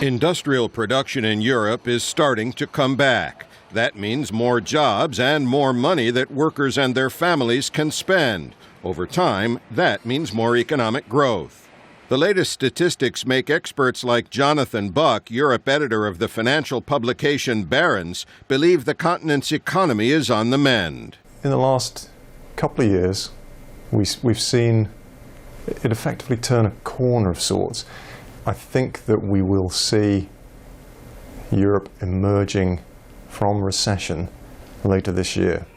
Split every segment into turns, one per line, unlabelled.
Industrial production in Europe is starting to come back. That means more jobs and more money that workers and their families can spend. Over time, that means more economic growth. The latest statistics make experts like Jonathan Buck, Europe editor of the financial publication Barron's, believe the continent's economy is on the mend.
In the last couple of years, we've seen it effectively turn a corner of sorts. I think that we will see Europe emerging from recession later this year.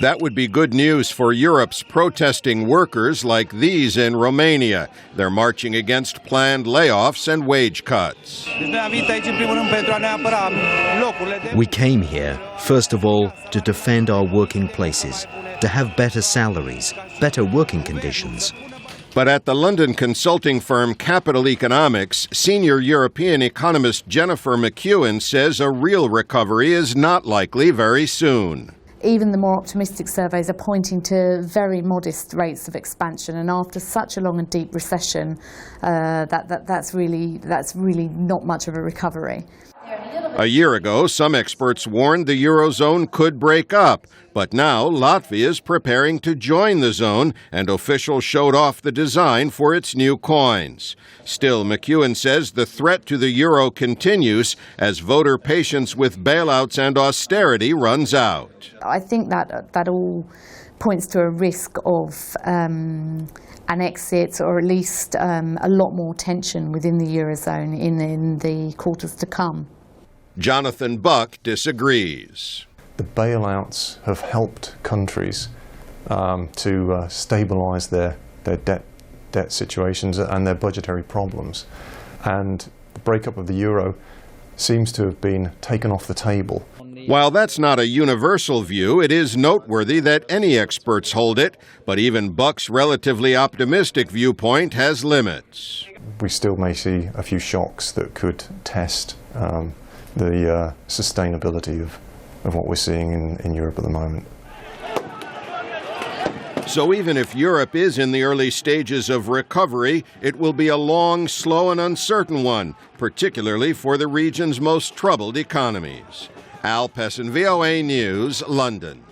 That would be good news for Europe's protesting workers like these in Romania. They're marching against planned layoffs and wage cuts.
We came here, first of all, to defend our working places, to have better salaries, better working conditions.
But at the London consulting firm Capital Economics, senior European economist Jennifer McEwen says a real recovery is not likely very soon.
Even the more optimistic surveys are pointing to very modest rates of expansion, and after such a long and deep recession, that's really not much of a recovery.
A year ago, some experts warned the Eurozone could break up, but now Latvia is preparing to join the zone, and officials showed off the design for its new coins. Still, McEwen says the threat to the euro continues as voter patience with bailouts and austerity runs out.
I think that all points to a risk of an exit, or at least a lot more tension within the Eurozone in the quarters to come.
Jonathan Buck disagrees.
The bailouts have helped countries to stabilize their debt situations and their budgetary problems. And the breakup of the euro seems to have been taken off the table.
While that's not a universal view, it is noteworthy that any experts hold it, but even Buck's relatively optimistic viewpoint has limits.
We still may see a few shocks that could test the sustainability of what we're seeing in Europe at the moment.
So even if Europe is in the early stages of recovery, it will be a long, slow, and uncertain one, particularly for the region's most troubled economies. Pessin, VOA News, London.